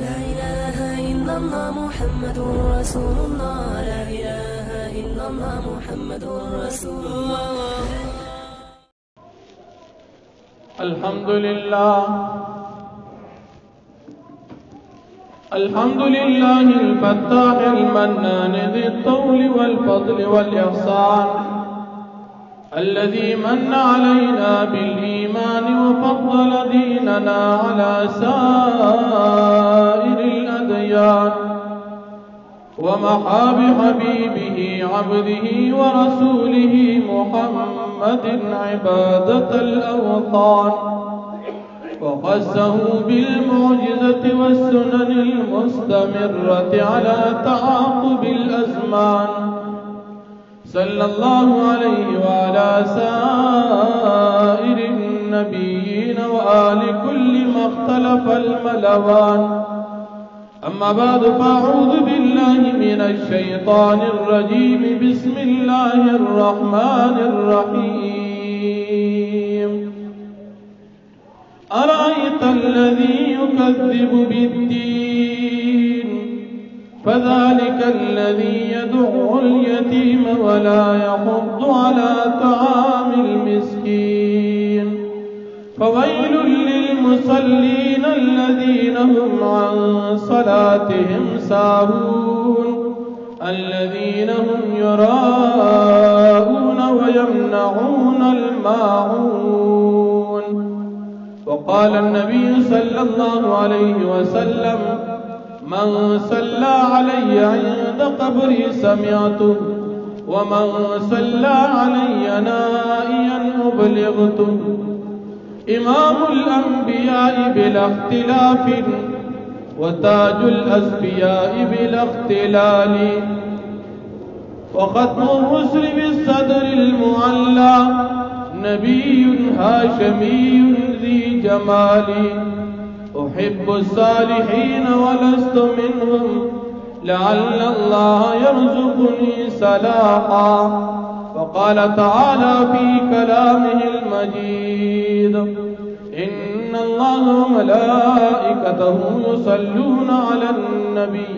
لا إله إلا الله محمد رسول الله. لا إله إلا الله محمد رسول الله. الحمد لله الحمد لله الفتاح المنان ذي الطول والفضل والإحسان الذي من علينا بالإيمان وفضل ديننا على سائر الأديان ومحى بحبيبه عبده ورسوله محمد عبادة الأوطان وخصه بالمعجزة والسنن المستمرة على تعاقب الأزمان صلى الله عليه وعلى سائر النبيين وآل كل ما اختلف الملوان. أما بعد فأعوذ بالله من الشيطان الرجيم. بسم الله الرحمن الرحيم. أرأيت الذي يكذب بالدين فذلك الذي يدع اليتيم ولا يحض على طعام المسكين. فويل للمصلين الذين هم عن صلاتهم ساهون الذين هم يراءون ويمنعون الماعون. وقال النبي صلى الله عليه وسلم من صلى علي عند قبري سمعته ومن صلى علي نائيا أبلغته. إمام الأنبياء بلا اختلاف وتاج الأسفياء بلا اختلال وختم الرسل بالصدر المعلى نبي هاشمي ذي جمال. أحب الصالحين ولست منهم لعل الله يرزقني صلاحا. وقال تعالى في كلامه المجيد إن الله وملائكته يصلون على النبي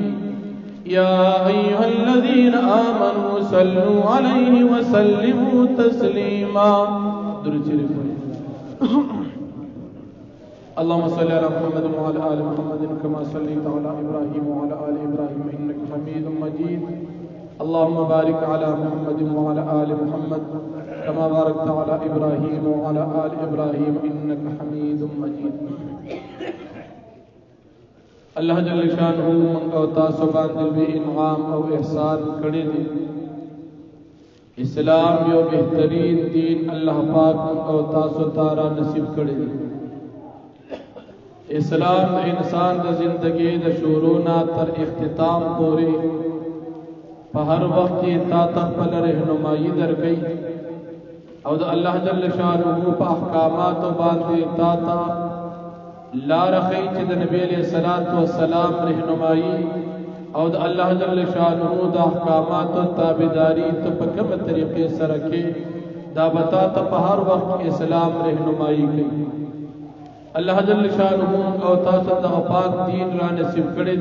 يا أيها الذين آمنوا صلوا عليه وسلموا تسليما. اللهم صل على محمد وعلى آل محمد كما صليت على إبراهيم وعلى آل إبراهيم إنك حميد مجيد. اللهم بارك على محمد وعلى آل محمد كما باركت على إبراهيم وعلى آل إبراهيم إنك حميد مجيد. اللہ جل شانہ او تاسو باندې به انعام او احسان کړی دی. اسلام یو بهترین دین الله پاک او تاسو تارا نصیب کړی دی. اسلام انسان د زندگی د شروع نه تر اختتام پورې په هر وخت کې تا خپل رهنمایي درکې او د الله جل شانہ په احکامات باندې تا لار خی چې د نبی علیہ الصلوۃ والسلام رهنمایي او د الله جل شانہ د احکامات او تابعداري ته په کومه طریقې سره کې دا بتا ته په هر وخت اسلام رهنمایي کوي. الله جل شانہ او تاسو د پاک دین را نصیب کړی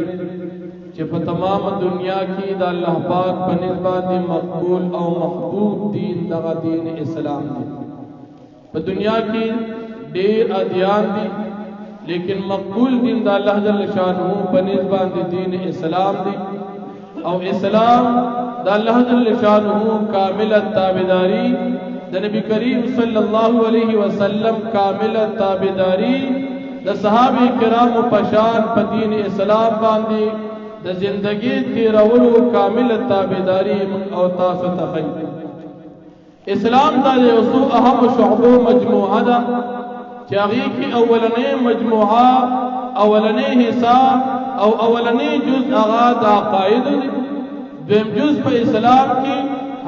چې په تمام دنیا کې د الله پاک په نسبت مقبول او محبوب دین دغه دین اسلام دی. په دنیا کې ډېر ادیان دي لیکن مقبول دین د الله جل شانہ په نسبت دین اسلام دی. او اسلام د الله جل شانہ کامل تابعداري د نبی کریم صلی الله علیه وسلم کامل تابعداري د صحابه کرام په شان په دین اسلام باندې د زندگی تیرولو کامل تابعداري او تاسو ته خی. اسلام د یو څو اهم شعبو مجموعه ده چې هغه کې اولنې مجموعه اولنې حصہ او اولنې جز هغه د عقاید دي. دویم جز په اسلام کې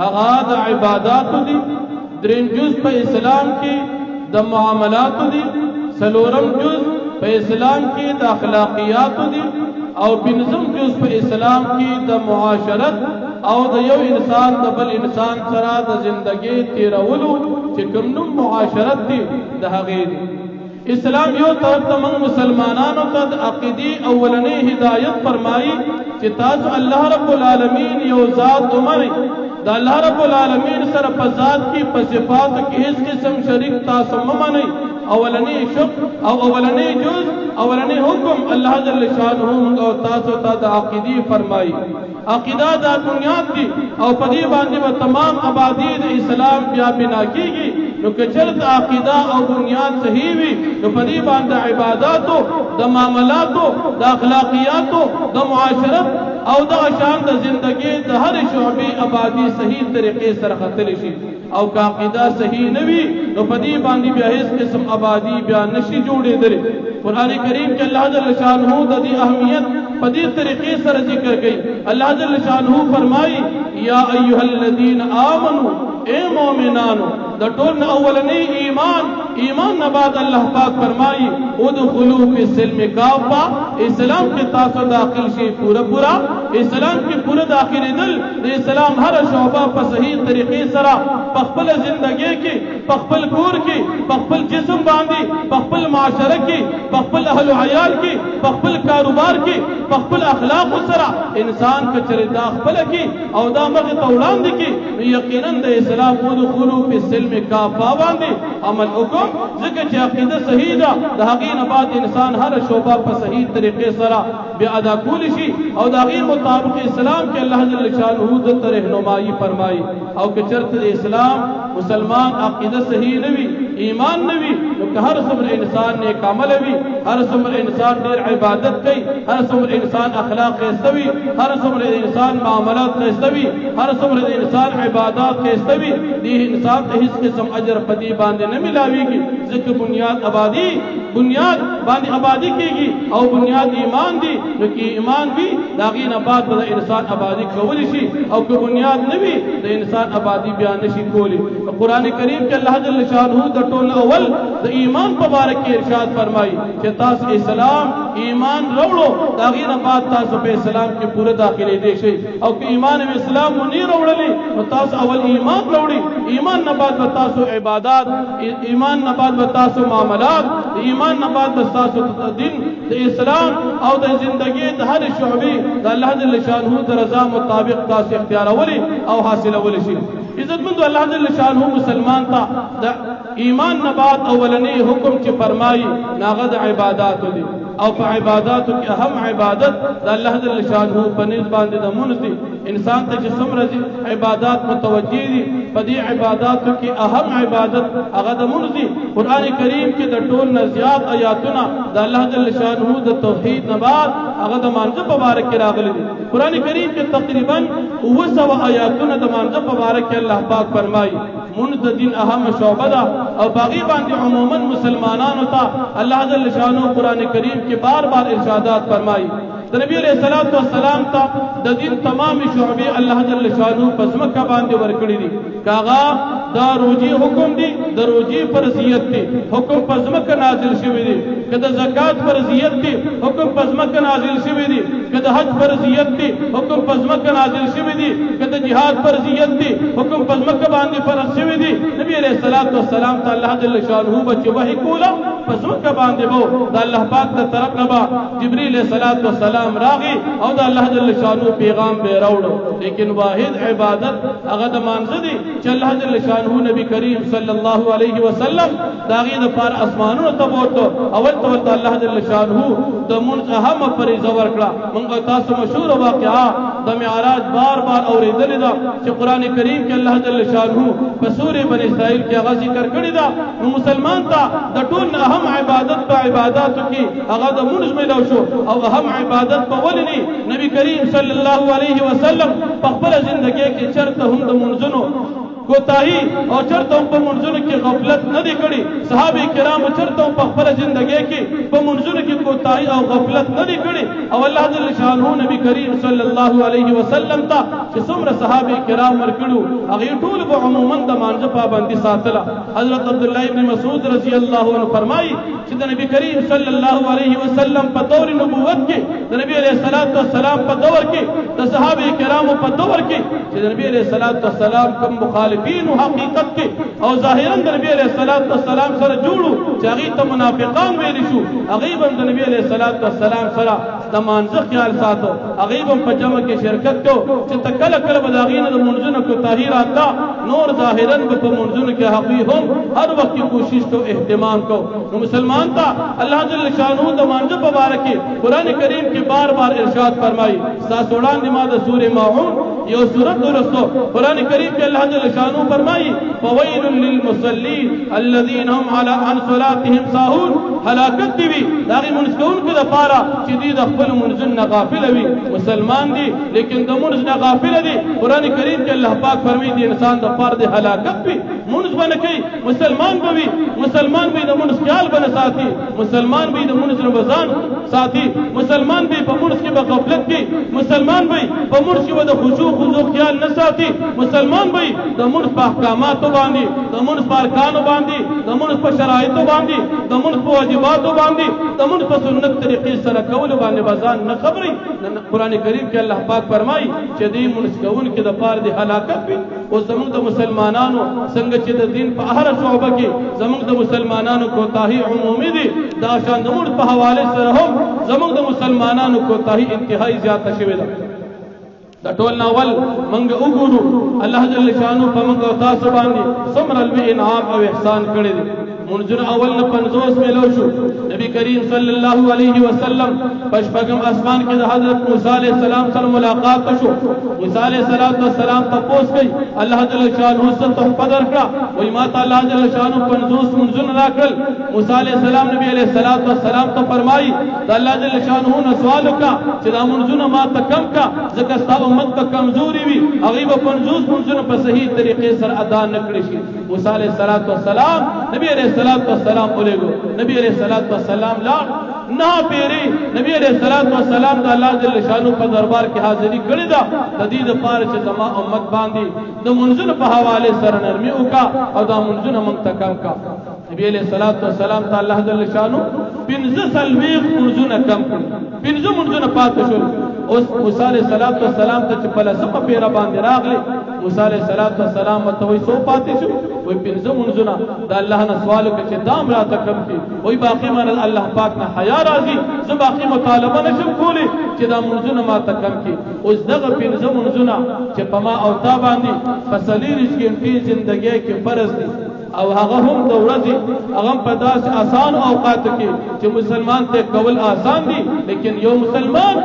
هغه د عبادت دي. دریم جز په اسلام کې د معاملات دي. څلورم جز په اسلام کې د اخلاقیات دي او پنځم جز په اسلام کې د معاشرت او د یو انسان د بل انسان سره د زندګۍ تیرولو چې کوم نوم معاشرت دي د هغې دي. اسلام یو طرف ته موږ مسلمانانو ته د عقیدې اولنۍ هدایت فرمایي چې تاسو الله رب العالمین یو ذات ومنئ د الله رب العالمین سره په ذات کې په صفاتو کې هیڅ قسم شریک تاسو مه منئ اولنۍ شق او اولنۍ جز اولنۍ حکم الله جل شانه موږ او تاسو ته د عقیدې فرمایي عقیده دا بنیاد دي او په دې باندې به تمام آبادی د اسلام بیا بنا کیږي نو که چېرته عقیده او بنیاد صحیح وي نو په دې باندې عباداتو د معاملاتو د اخلاقیاتو د معاشرت او د شان د زندگی د هر شعبې آبادی صحیح طریقې سره ختلی شي او که عقیده صحیح نه وي نو په دې باندې بیا هیڅ قسم آبادی بیا نشي جوړېدلی قرآن کریم کې الله جل شانه د دې اهمیت په دې طریقې سره ذکر کوي الله جل شانه فرمایي یا ایها الذین آمنوا اے مومنانو د ټول اولنی ایمان نه بعد الله پاک فرمایي ادخلوا فی السلم کافه اسلام کې تاسو داخل شي پورا اسلام کې پورا داخلېدل د اسلام هر شعبه په صحیح طریقې سره په خپل ژوندۍ کې په خپل کور کې په خپل جسم باندې په خپل معاشره کې په خپل اهل او عیال کې په خپل کاروبار کې په خپل اخلاق سره انسان کچره دا خپل کې او دا مغه تولاند کې یقینا د اسلام ودخلوا فی السلم کافه باندې عمل وکړو ځکه چې عقیده صحیح ده د هغې نه بعد انسان هر شعبه په صحیح طریقې سره بیا ادا کولی شي او د هغې مطابق اسلام کې الله جل شانه د رهنمایي فرمایي او که چېرته د اسلام مسلمان عقیده صحیح نه وي ایمان نه وي نو که هر څومره انسان نیک عمل وي هر څومره انسان ډېر عبادت کوي هر څومره انسان اخلاق ښایسته وي هر څومره انسان معاملات ښایسته وي هر څومره انسان عبادات ښایسته وي دې انسان ته هیڅ قسم اجر په دې باندې نه ملاویږي ځکه بنیاد باندې آبادی کېږي او بنیاد ایمان دی نو کې ایمان وي د هغې نه بعد به د انسان آبادي کولی شي او که بنیاد نه وي د انسان آبادي بیا نشي کولی قرآن کریم کې الله جل شانه د ټول اول د ایمان په باره کې ارشاد فرمایي چې تاسو اسلام ایمان راوړو د هغې نه بعد تاسو په اسلام کې پوره داخلېدی شئ او که ایمان او اسلام مو نه راوړلی نو تاسو اول ایمان راوړي ایمان نه بعد به تاسو عبادات ایمان نه بعد به تاسو معاملات ایمان نه بعد به تاسو دین د اسلام او د زندگی د هر شعبې د الله جل شانه د رضا مطابق تاسو اختیارولي او حاصلولی شي عزتمند الله جل شانه مسلمان ته د ایمان نه بعد اولنی حکم چې فرمایي ناغه د عباداتو دي او په عباداتو کې اهم عبادت د الله جل شانه په نسبت باندې د مونږ دي انسان ته چې څومره عبادات متوجه دي په دې عباداتو کې اهم عبادت هغه د مونږ دي قرآن کریم کې د ټول نه زیات آیاتونه د الله جل شانه د توحید نه بعد هغه د مانځه په باره کې راغلي دي قرآن کریم کې تقریبا 200 آیاتونه د مانځه په باره کې الله پاک فرمایي مونږ د دین اهم شعبه ده او باغی باندې عموما مسلمانانو ته الله جل شانه قرآن کریم کې بار ارشادات فرمایي نبی علیہ الصلوۃ والسلام ته د دین تمام شعبې الله جل شانه په ځمکه باندې ورکړي دي کاغه دا روزي حکم دي د روزي فرضیت دي حکم په ځمکه نازل شوی دي کله زکات فرضیت دي حکم په ځمکه نازل شوی دي کله حج فرضیت دي حکم په ځمکه نازل شوی دي کله jihad فرضیت دي حکم په ځمکه باندې فرض شوی دي نبی علیہ الصلوۃ والسلام ته الله جل شانه بچ وحی کوله په ځمکه باندې وو د الله پاک د طرف نه جبرئیل علیہ الصلوۃ والسلام راغی او د الله جل شانه پیغام به راوړو لیکن واحد عبادت هغه د مانځه دي چې الله جل شانه نبی کریم صلی الله علیه وسلم داغي د پار اسمانونو ته وته اول ته الله جل شانه د مونږ اهم فریضه ورکړه مونږ تاسو مشهور واقعا د معراج بار اوریدل دا چې قران کریم کې الله جل شانه په سورې بنی اسرائیل کې هغه ذکر کړی دا نو مسلمان ته د ټول اهم عبادت په عبادتو کې هغه د مونږ ملو شو او اهم عبادت په ولني نبی کریم صلی الله علیه وسلم په خپل ژوندۍ کې چرته هم د منځونو کوتاهی او چرته په منځونو کې غفلت نه دی کړی صحابه کرام چرته په خپل ژوندۍ کې په منځونو کې کوتاهی او غفلت نه دی کړی او الله جل شانه نبی کریم صلی الله علیه وسلم ته چې څومره صحابه کرام ورکړو هغه ټول به عموما د مانځه پابندي ساتله حضرت عبد الله ابن مسعود رضی الله عنه فرمایي چې د نبی کریم صلی الله علیه وسلم په دور نبوت کې د نبی علیه الصلاۃ والسلام په دور کې د صحابه کرامو په دور کې چې د نبی علیه الصلاۃ والسلام کوم مخالفین او حقیقت کې او ظاهرا د نبی علیه الصلاۃ والسلام سره جوړو چې هغه ته منافقان ویل شو هغه هم د نبی علیه الصلاۃ والسلام سره د مانځه خیال ساتو هغه هم په جمع کې شرکت کو چې تکله کله بداغینه د منځونو کو طاهر آتا نور ظاهرا په منځونو کې حقي هم هر وخت کوشش تو اهتمام کو نو مسلمان تا الله جل شانو د مانځه مبارک قرآن کریم کې بار بار ارشاد فرمایي ساسوڑان دما د سورہ ماعون یو سورۃ ورستو قرآن کریم کې الله جل شانو فرمایي فویل للمصلین الذين هم عن صلاتهم ساهون هلاکت دی داغي منسکون کې د پاره چې دی د خپل منځن غافل وي مسلمان دي لیکن د منځ غافل دي قرآن کریم کې الله پاک فرمایي دی انسان د پاره د هلاکت وي منځ باندې کوي مسلمان به مسلمان به د منځ خیال باندې ساتي مسلمان به د منځ رمضان ساتي مسلمان به په منځ کې به غفلت کوي مسلمان به په منځ کې د خشوع خیال نه ساتي مسلمان به د منځ په احکاماتو باندې د منځ په ارکانو باندې د منځ په شرایطو باندې د منځ په واجباتو باندې د منځ په سنت طریقې سره کول باندې بازان نه خبري قرآن کریم کې الله پاک فرمایي چې دې منځ کول کې د پاره د هلاکت وي او زموږ د مسلمانانو څنګه چې د دین په هر شعبه کې زموږ د مسلمانانو کوتاهي عمومي دي دا شان د منځ په حواله سره هم زموږ د مسلمانانو کوتاهي انتهایی زیاته شوې ده دا ټول ناول منګ وګورو الله جل شانو په منګ او تاسو باندې څومره لوی انعام او احسان کړی دی منځر اول نه 50 ملو شو نبی کریم صلی الله علیه وسلم پشپغم اسمان کې د حضرت موسی علیہ السلام سره ملاقات شو موسی علیہ السلام تپوس کوي الله جل شانو سره تحفه درکړه وای ما تعالی جل شانو 50 منځر راکړل موسی علیہ السلام نبی علیہ السلام ته فرمایي د الله جل شانو نو سوال وکړه چې دا منځونه ما ته کم کا ځکه ستاسو امت ته کمزوري وي هغه به 50 منځونه په صحیح طریقې سره ادا نکړي شي موسی علیہ السلام نبی علیہ السلام علیکم نبی علیہ السلام لا نہ پیری نبی علیہ السلام د الله جل شانو په دربار کې حاضری کړی دا د دې لپاره چې زما امت باندې د منځونو په حواله سره نرمي وکا او دا منځونه منتکم کا نبی علیہ السلام ته الله جل شانو 15 منځونه کم کړ 15 منځونه پاتې شول اوس موسی علیہ السلام ته چې په لسمه پیرا باندې راغلی موسی علیہ السلام ته وای سو پاتې شو وای 15 منځونه د الله نه سوال وکړي چې دام را تکم کی وای باقی من الله پاک نه حیا راځي زه باقی مطالبه نشم کولی چې دا منځونه ما تکم کی اوس دغه 15 منځونه چې په ما او تا باندې فصلیریش کې ژوندۍ کې فرض دي او هغه هم د ورځې هغه په داسې آسان اوقات کې چې مسلمان ته کول آسان دي لیکن یو مسلمان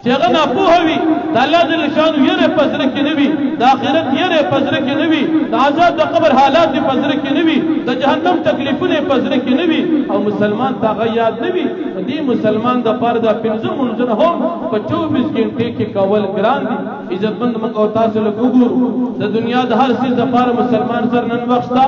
چې هغه ناپوه وي د الله جل شانو یره پزره کې نه وي د آخرت یره پزره کې نه وي د عذاب د قبر حالات پزره کې نه وي د جهنم تکلیفونه پزره کې نه وي او مسلمان ته غیاد نه وي دې مسلمان د پر د 15 منځونه هم په 24 غنټه کې کول ګران دي عزتمند موږ او تاسو له وګورو د دنیا د هر څه د پر مسلمان سره نن وخته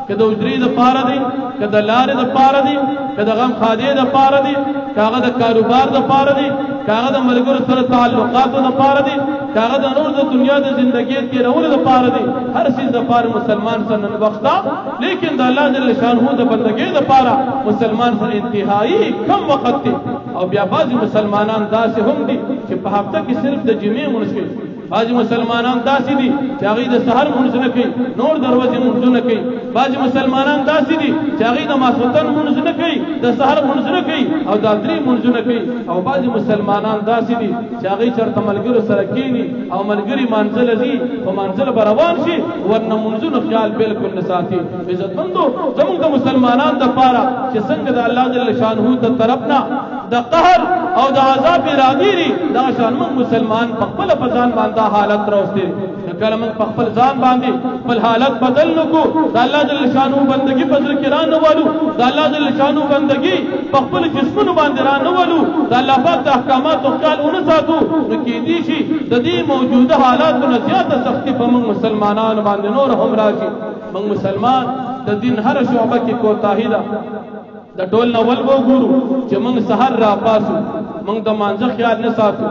کده اجري د پاره دي کده لار د پاره دي کده غم خادي د پاره دي کاغه د کاروبار د پاره دي کاغه د ملګرو سره تعلقاتو د پاره دي کاغه د نور د دنیا د ژوندۍ کې رول د پاره دي هر څه د پاره مسلمان سره نن وخته لیکن د الله جل شانه د بندګۍ د پاره مسلمان سره انتهایی کم وخت دي او بیا بعض مسلمانان داسې هم دي چې په هفته کې صرف د جمعې منځ بعض مسلمانان داسې دي چې هغه د سحر منځ نه کوي نور دروازې منځ نه کوي بعض مسلمانان داسې دي چې هغه د ماسوتن منځ نه کوي د سحر منځ نه کوي او د درې منځ نه کوي او بعض مسلمانان داسې دي چې هغه چرته ملګرو سره کینی او ملګری منځل دي او منځل روان شي ورنه منځونو خیال بالکل نه ساتي عزتمندو زموږ د مسلمانان د پاره چې څنګه د الله جل شانه د طرفنا د قهر او د عذاب راګيري دا شان موږ مسلمان په خپل ځان باندې حالت راوستي کله موږ په خپل ځان باندې خپل حالت بدل نکو د الله جل شانو بندگی په ذکر کې را نه والو د الله جل شانو بندگی په خپل جسمونو باندې را نه والو د الله پاک د احکامات او خیال اون ساتو نو کې دي شي د دې موجوده حالاتو نه زیاته سختی په موږ مسلمانانو باندې نور هم راځي موږ مسلمان د دین هر شعبه کې کوتاهی ده د ټول نو ول وګورو چې موږ سحر را پاسو موږ د مانځه خیال نه ساتو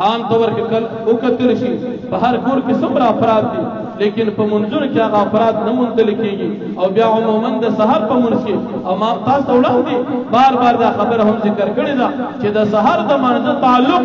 عام طور کې کل وکتل شي په هر کور کې څومره افراد دي لیکن په منځونو کې هغه افراد نه موندل کېږي او بیا عموما د سحر په منځ کې او ما تاسو وړاندې بار بار دا خبره هم ذکر کړې ده چې د سحر د منځ تعلق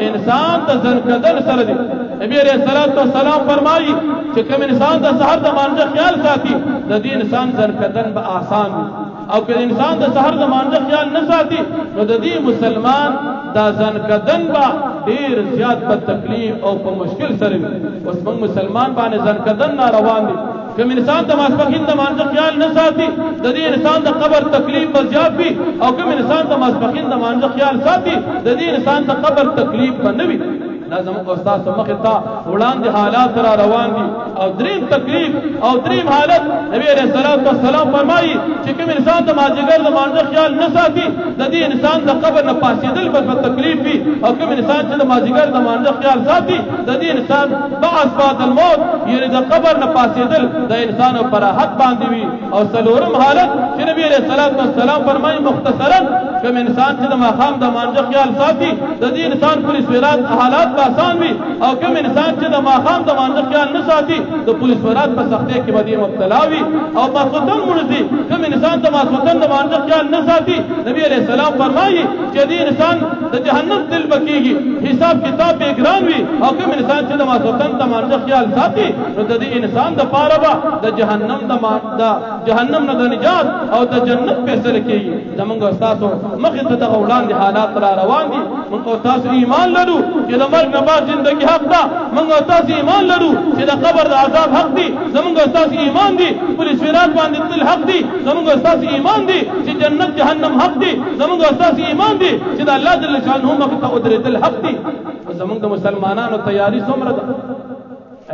انسان د ځنکدن سره دی نبی علیہ الصلوۃ والسلام فرمایي چې کوم انسان د سحر د منځ خیال ساتي د دې انسان ځنکدن به آسان وي او که انسان د سحر د منځ خیال نه ساتي نو د دې مسلمان دا ځنکدن به ډیر زیات په تکلیف او په مشکل سره وي اوس موږ مسلمان باندې ځنکدن روان دي کوم انسان د ماسپښین د مانځه خیال نه ساتي د دې انسان د قبر تکلیف به زیات وي او کوم انسان د ماسپښین د مانځه خیال ساتي د دې انسان د قبر تکلیف به نه وي دا زموږ استاد مخې ته وړاندې حالات را روان دي او دریم تکلیف او دریم حالت نبی علیہ الصلوۃ والسلام فرمایي چې کوم انسان د مازیګر د مانځه خیال نه ساتي د دې انسان د قبر نه پاسېدل به تکلیف وي او کوم انسان چې د مازیګر د مانځه خیال ساتي د دې انسان بعد بعد الموت یعنی د قبر نه پاسېدل د انسان پر راحت باندې وي او څلورم حالت چې نبی علیہ الصلوۃ والسلام فرمایي مختصرا کوم انسان چې د ماقام د مانځه خیال ساتي د دې انسان پولیس ورات حالات آسان وي او کوم انسان چې د ماقام د مانځه خیال نه ساتي د پولیس ورات په سختۍ کې باندې مبتلا وي او ماسوتن مرزي کوم انسان د ماسوتن د مانځه خیال نه ساتي نبی علیہ السلام فرمایي چې دې انسان د جهنم دل بکیږي حساب کتاب به ګران وي او کوم انسان چې د ماسوتن د مانځه خیال ساتي نو د دې انسان د پاره به د جهنم نه د نجات او د جنت فیصله کیږي زمونږ استادو مخې ته دغه وړاندې حالات را روان دي موږ تاسو ایمان لرو چې د مرګ نه بعد زندگی حق ده موږ تاسو ایمان لرو چې د قبر د عذاب حق دي زمونږ تاسو ایمان دي پولیس ورات باندې تل حق دي زمونږ تاسو ایمان دي چې جنت جهنم حق دي زمونږ تاسو ایمان دي چې د الله جل شانه مخې ته ودرېدل حق دي زمونږ د مسلمانانو تیاری څومره ده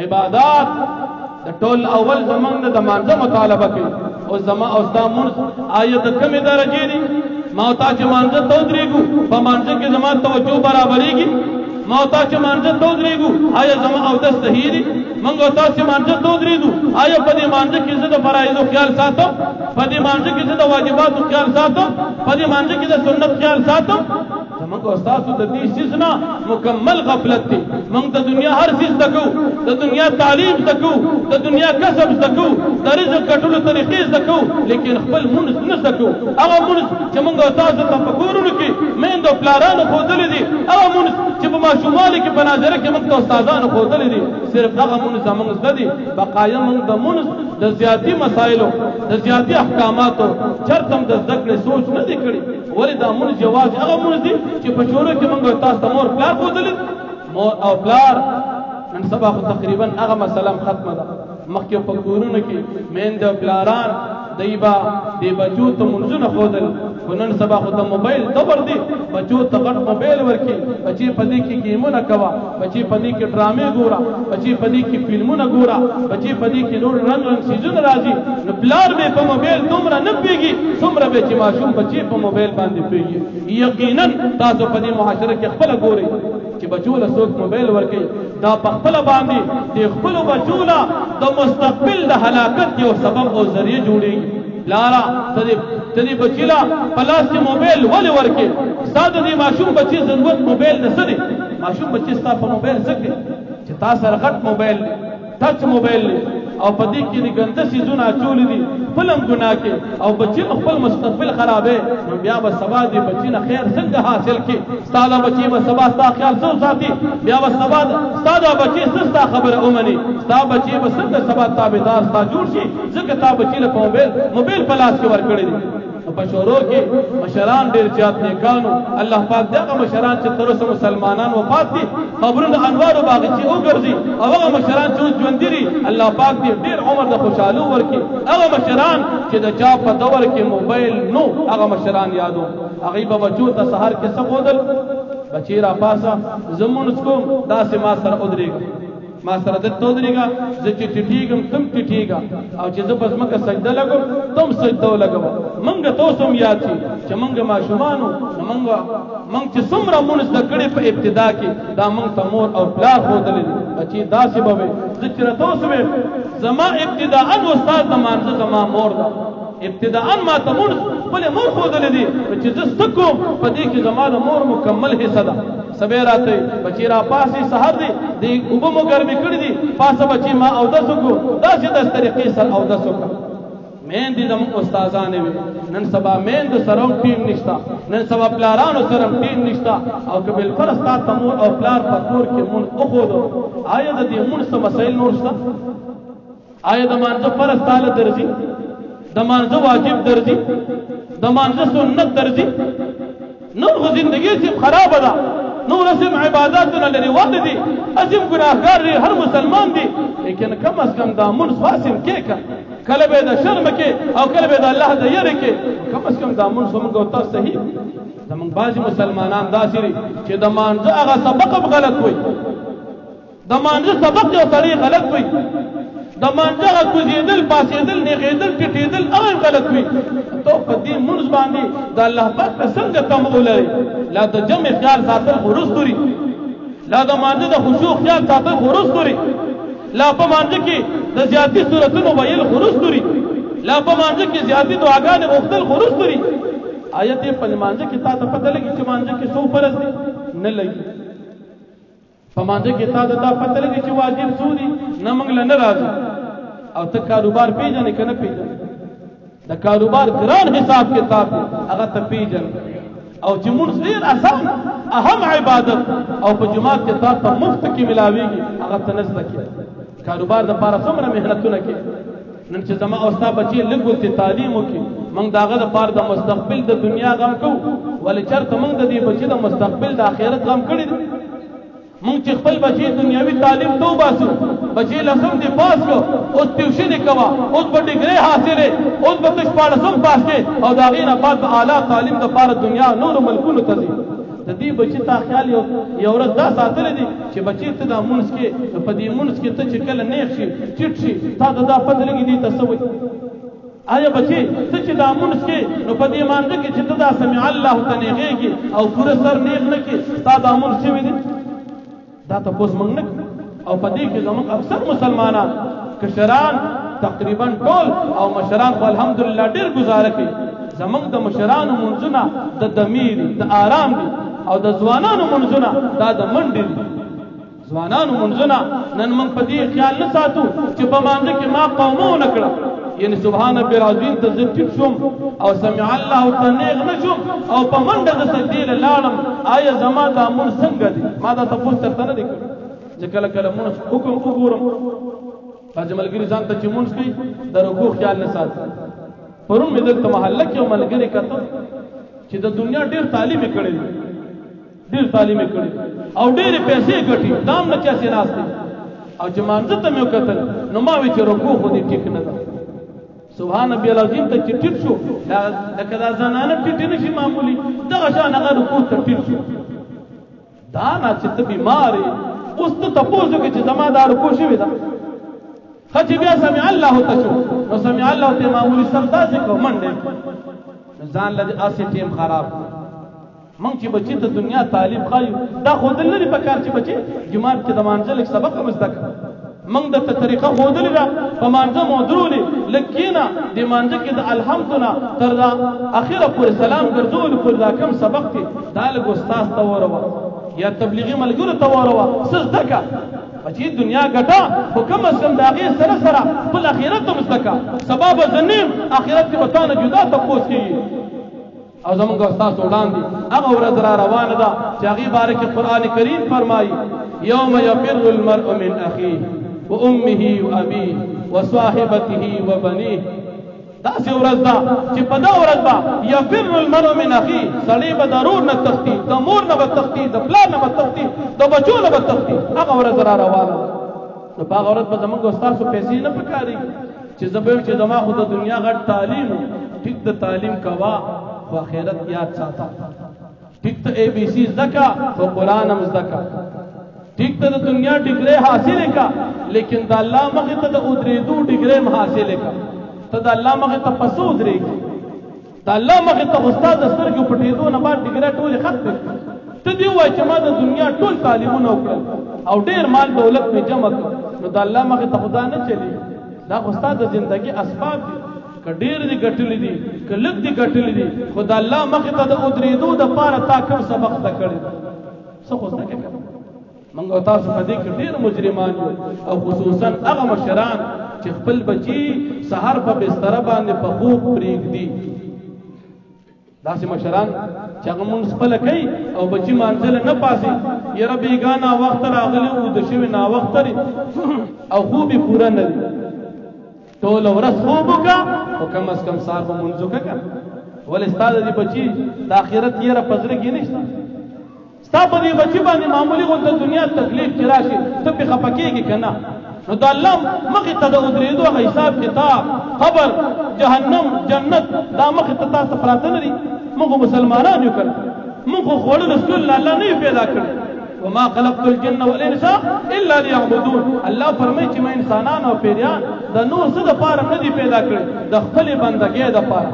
عبادات د ټول اول زمونږ د مانځه مطالبه کوي او زما او ستا مونږ آیت کمې درجې دي ما او تا چې مانځه ته ودرېږو په مانځه کې زما توجه برابرېږي ما او تا چې مانځه ته ودرېږو آیا زما اودس صحیح دي موږ او تا چې مانځه ته ودرېږو آیا په دې مانځه کې زه د فرایضو خیال ساتم په دې مانځه کې زه د واجباتو خیال ساتم په دې مانځه کې د سنت خیال ساتم زموږ استاد د دې چیز نه مکمل غفلت دي موږ د دنیا هر چیز زده د دنیا تعلیم زده د دنیا کسب زده د رزق ګټلو طریقې زده لیکن خپل مونږ نه زده هغه مونږ چې موږ تاسو ته په کورونو کې میندو پلارانو ښودلې دي هغه مونږ چې په ماشومانو کې په ناظره کې موږ ته استادانو ښودلې دي صرف هغه مونږ زموږ زده دي بقایا موږ د مونږ د زیاتی مسایلو د زیاتی احکاماتو چرته د زده کړې سوچ نه دی کړی ولې دا مونږ جواز هغه مونږ دي چې په شورو کې موږ تاسو ته مور پلار ښودلې مور او پلار نن سبا خو تقریبا هغه مسله ختمه ده مخکې په کورونو کې میندې او پلاران دیبا دی بچو ته منځونه ښودل خو نن سبا خو د موبایل دبر دی بچو ته غټ موبایل ورکړي بچي په دې کې ګیمونه کوه بچي په دې کې ډرامې ګوره بچي په دې کې فلمونه ګوره بچي په دې کې نور رنګ رنګ څیزونه راځي نو پلار به په موبایل دومره نه پیږي څومره به چې ماشوم بچي په موبایل باندې پیږي یقینا تاسو په دې معاشره کې خپل ګورئ چې بچو له څوک موبایل ورکړي دا په خپل باندې د خپل بچو له د مستقبل د هلاکت یو سبب او ذریعہ جوړیږي لارا تدې بچیلا پلاس کې موبایل ولې ورکې ساده دې ماشوم بچي ضرورت موبایل نه سدي ماشوم بچي ستا په موبایل سکه چې تاسو رغټ موبایل ټچ موبایل او په دې کې د ګنده سيزونه اچولې دي فلم ګناه کې او بچي خپل مستقبل خرابې نو بیا به سبا دې بچي نه خیر څنګه حاصل کې ستاله بچي به سبا ستا خیال څو ساتي بیا به سبا ستاده بچي ستا خبره اومني ستا بچي به څنګه سبا تابعدار ستا جوړ شي ځکه تا بچي له موبایل پلاس کې ورکړي دي په شورو کې مشران ډېر زیات نیکانو الله پاک دغه مشران چې تر اوسه مسلمانان وفات دي قبرونه انوار او باغچې وګرځي او هغه مشران چې ژوند دي الله پاک دې ډېر عمر د خوشحالو ورکړي هغه مشران چې د چا په دور کې موبایل نو هغه مشران یادو هغه به بچو ته سحر کې څه ودل بچی را پاسه زمونږ کوم داسې ما سره ودرېږي ما سره د تو درېګا زه چې ټیټیږم تم ټیټیږا او چې زه پس مکه سجده لګم تم سجده لګم منګ تاسو هم یاد شي چې منګ ماشومانو منګ چې څومره مونږ د کړي په ابتدا کې دا منګ تمور او پلار خودلې بچي داسې به زه چې تاسو زما ابتداء استاد د مانځه زما مور دا ابتداء ما ته مونږ خپل مور خودلې دي چې زه سکم په دې کې زمانه مور مکمل حصہ ده سبه راته بچی را پاسې سحر دي وبو مو ګرمي کړې دي پاسه بچی ما او د سکو دا چې د طریقې سره او د سکو مین دي زموږ استادان وي نن سبا مین د سروم ټیم نشتا نن سبا پلارانو سره ټیم نشتا او کبل فرستا تمور او پلار په کور کې مون اوخودو آیا د دې مون څه مسائل نور شته آیا د مانځه فرض تعالی درځي د مانځه واجب درځي د مانځه سنت درځي نور خو زندگی سم خراب ده نور اسم عباداتنا لري وعد دي اسم ګناهګار دي هر مسلمان دي لیکن کم از کم دا منص فاسم کې کله به د شرم کې او کله به د الله د یری کې کم از کم دا منص موږ او تاسو صحیح زمون بعضی مسلمانان داسې دي چې د مانځه هغه سبق غلط وي د مانځه سبق یو طریق غلط وي د مانځه کوزیدل پاسیدل نیغیدل ټټیدل هغه غلط وي تو په دې منځ باندې د الله پاک څنګه تمول لري لا د جمع خیال ساتل خروج دوري لا د مانځه د خشوع خیال ساتل خروج دوري لا په مانځه کې د زیاتی صورتونو ویل خروج دوري لا په مانځه کې زیاتی دعاګانې غوښتل خروج دوري آیت په مانځه کې تا ته پته لګي چې مانځه کې څو فرض دي نه لګي په مانځه کې تا ته پته لګي چې واجب څو دي نه موږ نه راځي او ته کاروبار پیژنې کنه پیژنې د کاروبار ګران حساب کتاب هغه ته پیژنې او چې مونږ ډیر آسان اهم عبادت او په جماعت کې تا ته مفت کې ملاويږي هغه ته نزد کې کاروبار د پاره څومره مهنتونه کې نن چې زما او ستا بچي لګول ته تعلیم وکي موږ داغه د پاره د مستقبل د دنیا غم کو ولې چرته موږ د دې بچي د مستقبل د آخرت غم کړی مونږ چې خپل بچي دنیاوي تعلیم تو باسو بچي لسم دی پاس کو اوس ټیوشن کوا اوس په ډیګری حاصله اوس په تاسو پاړسم پاس کې او دا غینه بعد اعلی تعلیم د پاره دنیا نور ملکونو ته دي د دې بچي تا خیال یو ورځ دا ساتل دي چې بچي ته د مونږ کې په دې مونږ کې ته چې کله نیک شي چټ شي تا دا پته لګي دي تسوي آیا بچي ته چې دا مونږ کې نو په دې مانځ کې چې ته دا سمع الله تنيږي او پوره سر نیک نه کې تا دا مونږ شي وي دا تاسو موږ نه او په دې کې زموږ اکثر مسلمانان کشران تقریبا ټول او مشران خو الحمدلله ډېر گزاره کوي زموږ د مشرانو منځونه د ضمیر د آرام دي او د ځوانانو منځونه دا د منډې دي ځوانانو منځونه نن موږ په دې خیال نه ساتو چې په مانځه کې ما قومونه کړه یعنی سبحان رب العظیم ته ذکر شوم او سمع الله تنیغ نشم او په منډه د سجدې لاړم آیا زما دا مون څنګه دي ما دا تاسو ته نه دي چې کله کله مون حکم وګورم باندې ملګری ځان ته چې مون کوي د رکوع خیال نه ساتي پرون مې دلته محله کې ملګری کته چې د دنیا ډېر تعلیم کړي ډېر تعلیم کړي او ډېر پیسې ګټي دام نه چا سي ناشته او چې مانځه ته مې وکتل نو ما وی چې رکوع خو دې ټیک نه ده سبحان ربي العظیم ته چې ټیټ شو لکه دا زنانه ټیټ نشي معمولی دغه شان هغه رکوع ته ټیټ شو دا نه چې ته بیمارې اوس ته تاسو کې چې زما دا رکوع شوی دا خچ بیا سمع الله ته شو نو سمع الله ته معمولی سمدا ذکر منډه ځان لږ اسې ټیم خراب مونږ چې بچی ته دنیا تعلیم خایو دا خودل لري په کار چې بچی جماعت کې د مانځل سبق مزدک مونږ د طریقه خودل را په مانځه مودرولې لکینا د مانځه کې د الحمدنا تر دا اخیره پر سلام ګرځول پر دا کم سبق ته دا له استاد ته وروا یا تبلیغي ملګرو ته وروا سزدکا بچی دنیا ګټه حکم اسلام داغه سره سره په اخرت هم مزدکا سبب زنیم اخرت کې وطن جدا تپوس کیږي او زمونږ استاد وړاندې هغه ورځ را روانه ده چې هغه باره کې قران کریم فرمایي یوم یفر المرء من اخیه وامه وابيه وصاحبته وبنيه دا سی ورځ ده چې په دا ورځ با یفر المرء من اخیه سړی به ضرور نه تختی د مور نه به تختی د پلان نه به تختی د بچو نه به تختی هغه ورځ را روانه نو په هغه ورځ به زمونږ استاد سو پیسې نه پکاري چې زبر چې زما خو د دنیا غټ تعلیم ټیک د تعلیم کوا و آخرت یاد ساتا ٹھیک تو اے بی سی زکا و قرآن ہم زکا ٹھیک تو دنیا ڈگرے حاصلے کا لیکن دا اللہ مخی تا دا ادری دو ڈگرے حاصلے کا تا دا اللہ مخی تا پسو ادری کی دا اللہ مخی تا استاد استر کی پٹی دو نبات ڈگرے ٹولی خط بکر تا دیو وای چما دا دنیا ٹول تعلیمون اوکر او دیر مال دولت میں جمع کر نو دا اللہ مخی تا خدا نہ چلی دا استاد زندگی اسباب دی که ډېر دي ګټلي دي که لږ دي ګټلي دي خو د الله مخې ته د ودرېدو دپاره تا کوم سبق زده کړی څه خو زده کړې موږ او تاسو په دې کې ډېر مجرمان یو او خصوصا هغه مشران چې خپل بچي سهار په بستره باندې په خوب پرېږدي داسې مشران چې هغه مونځ خپله کوي او بچي مانځله نه پاسي یاره بېګا ناوخته راغلي اوده شوي ناوخته دي او خوب یې پوره نه دي ټوله ورځ خوب وکړه خو کم از کم سهار به مونځ وکړه که ولې ستا د دې بچي د آخرت یره په زړه کې نشته ستا په دې بچي باندې معمولي غونته دنیا تکلیف چې راشي ته پرې خفه کېږي که نه نو د الله مخې ته د ودرېدو هغه حساب کتاب قبر جهنم جنت دا مخې ته تاسو پراته نه دي موږ مسلمانان یو کړه موږ خو خوړلو ستونله الله نه یو پیدا کړی وما خلقت الجن والانس الا ليعبدون الله فرمایي چې ما انسانان او پیریان د نور څه دپاره نه دي پیدا کړي د خپلې بندګۍ دپاره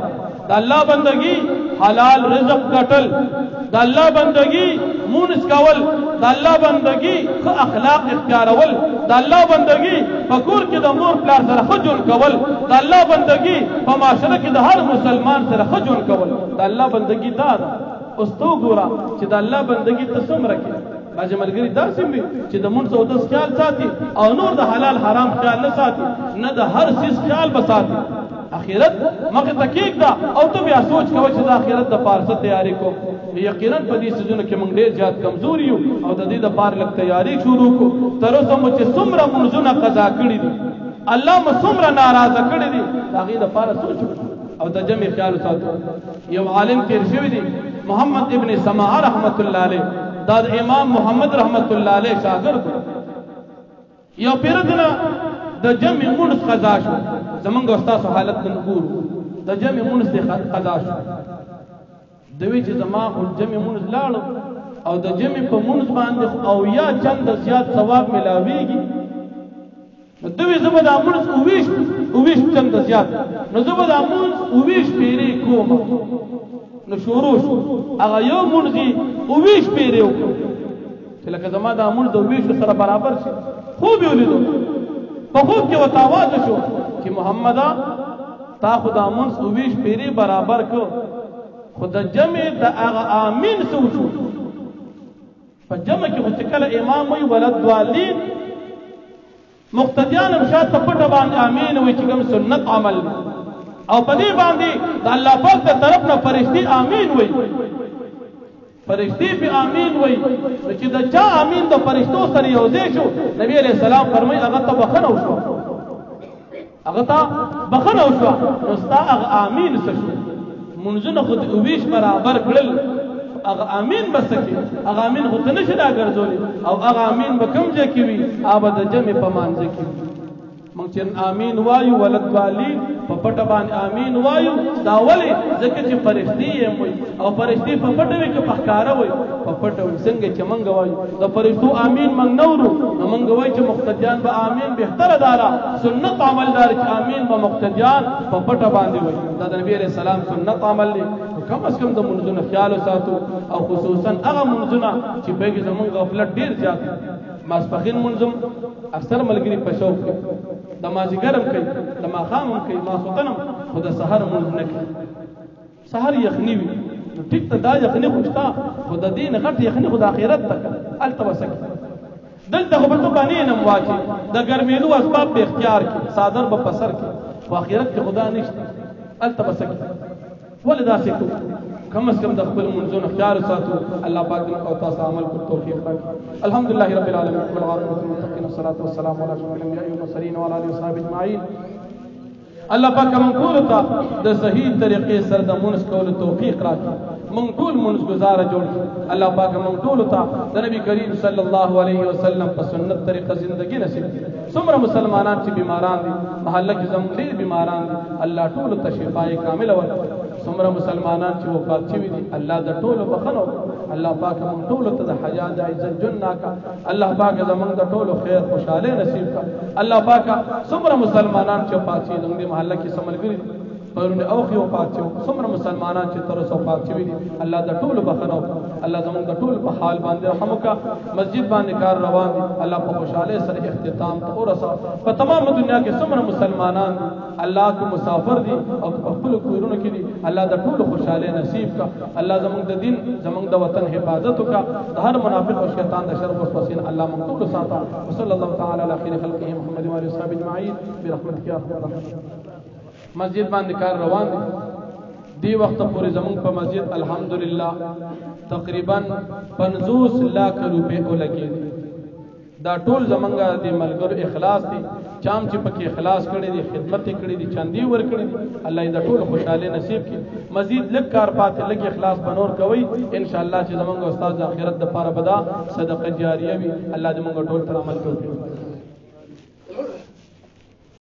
د الله بندګي حلال رزق ګټل د الله بندګي مونږ کول د الله بندګي ښه اخلاق اختیارول د الله بندګي په کور کې د مور پلار سره ښه ژوند کول د الله بندګي په معاشره کې د هر مسلمان سره ښه ژوند کول د الله بندګي دا ده اوس ته وګوره چې د الله بندګي ته څومره کوي بعضې ملګري داسې وي چې د مونځ او دس خیال ساتي او نور د حلال حرام خیال نه ساتي نه د هر څیز خیال به ساتي اخرت مخې ته کېږده او ته بیا سوچ کوه چې د اخرت دپاره څه تیاري کوم یقینا په دې څیزونو کې موږ ډېر زیات کمزور یو او د دې دپاره لږ تیاري شروع کړو تر اوسه مو چې څومره مونځونه قضا کړي دي الله مو څومره ناراضه کړي دي د هغې دپاره سوچ او د جمع خیال وساتو یو عالم تېر شوي دي محمد ابن سماعه رحمت الله علیه دا د امام محمد رحمت الله علیه شاګرد یو پیرودنه د جمع مونځ قضا شو زمونږ او ستاسو حالت نن ګورو د جمع مونځ دې قضا شو دوی چې زما خو جمع مونځ لاړو او د جمع په مونځ باندې او یا چند زیات ثواب ملاویږي نو دوی زه به دا مونځ اوویشت چند زیات نو زه به دا مونځ اوویشت پیرې کوم نو شروع شو هغه یو مونځ یې اوویشت پیرې وکړو چې لکه زما دا مونځ د اوویشتو سره برابر شي خوب یې ولیدو په خوب کې ورته آواز شو چې محمده تا خو دا مونځ اوویشت پیرې برابر کړ خو د جمع د هغه آمین څه وشو په جمع کې خو چې کله امام وایي ولضالین مقتدیان هم شاته پټه باندې امین وایي چې کوم سنت عمل او په دې باندې د الله پاک د طرف نه فرشتي امین وایي فرشتي په امین وایي نو چې د چا امین د فرشتو سره یو ځای شو نبی علیه السلام فرمایي هغه ته بخښنه وشوه هغه ته بخښنه وشوه نو ستا هغه امین څه شو منځونه خو د اوویش برابر کړل هغه امین به څه کوي هغه امین خو ته نشي راګرځولی او هغه امین به کوم ځای کې وي هغه د جمع په مانځه کې وي موږ چې امین وایو ولضالین په پټه باندې امین وایو دا ولې ځکه چې فرشتي یې وایي او فرشتي په پټه وي که په ښکاره وایي په پټه وي څنګه چې موږ وایو د فرشتو امین موږ نه ورو نو موږ وایو چې مقتدیان به امین بهتره داره سنت عمل داره چې امین به مقتدیان په پټه باندې وایي دا د نبي علیه السلام سنت عمل دی کم از کم د منځونو خیال وساتو او خصوصا هغه منځونه چې پکې زموږ غفلت ډېر زیات ماسپښین منځم اکثر ملګري په شوق کوي د مازدیګر هم کوي د ماښام هم کوي ماسخوتن هم خو د سحر منځ نه کوي سحر یخني وي نو ټیک ته دا یخني خو شته خو د دې نه غټ یخني خو د آخرت ته هلته به څه کوي دلته خو به ته بانې نه واچي د ګرمېدو اسباب په اختیار کې صادر به په سر کې خو آخرت کې خدا نشته هلته به څه کوي ولې داسې کوو کم از کم د خپل منځونو خیال ساتو الله پاک دې او تاسو عمل کو توفیق راکړي الحمدلله رب العالمین والعاقبۃ للمتقین والصلاة والسلام علی اشرف الانبیاء والمرسلین وعلى آله وصحبه اجمعین الله پاک موږ ټول ته د صحیح طریقې سره د منځ کولو توفیق راکړي موږ ټول منځ گزاره جوړ کړي الله پاک موږ ټول ته د نبی کریم صلی الله علیه وسلم په سنت طریقه ژوندۍ نصیب کړي څومره مسلمانان چې بیماران دي محله کې زموږ ډېر بیماران دي الله ټول ته شفای کامله ورکړي څومره مسلمانان چې وفات شوي دي الله د ټولو بخښنه وکړي الله پاک موږ ټولو ته د حیا د عزت ژوند راکړه الله پاک زموږ د ټولو خیر خوشحالۍ نصیب کړه الله پاک څومره مسلمانان چې وفات شوي زموږ د محله کې څه ملګري پرونه اوخي وفات شو څومره مسلمانان چې تر اوسه وفات شوي دي الله د ټول بخنو الله زموږ د ټول په حال باندې رحم وکړه مسجد باندې کار روان دي الله په خوشاله سره اختتام ته ورسا په تمام دنیا کې څومره مسلمانان الله کې مسافر دي او په خپل کورونو کې دي الله د ټول خوشاله نصیب کا الله زموږ د دین زموږ د وطن حفاظت وکړه هر منافق او شیطان د شر او وسوسې الله موږ ټول ساته وصلی الله تعالی علی خیر خلقه محمد و علی اصحابہ اجمعین برحمتک یا ارحم الراحمین مسجد باندې کار روان دی وخت پورې زموږ په مسجد الحمدلله تقریبا 50 लाख روپے ولګي دا ټول زمونږه د ملګرو اخلاص دي چام چې پکې اخلاص کړي دي خدمت کړي دي چاندي ور کړي دي الله دې ټول خوشاله نصیب کړي مزید لږ کار پاتې لږ اخلاص بنور کوي ان شاء الله چې زمونږ استاد د آخرت د پاره بدا صدقه جاریه وي الله دې موږ ټول تر عمل کوي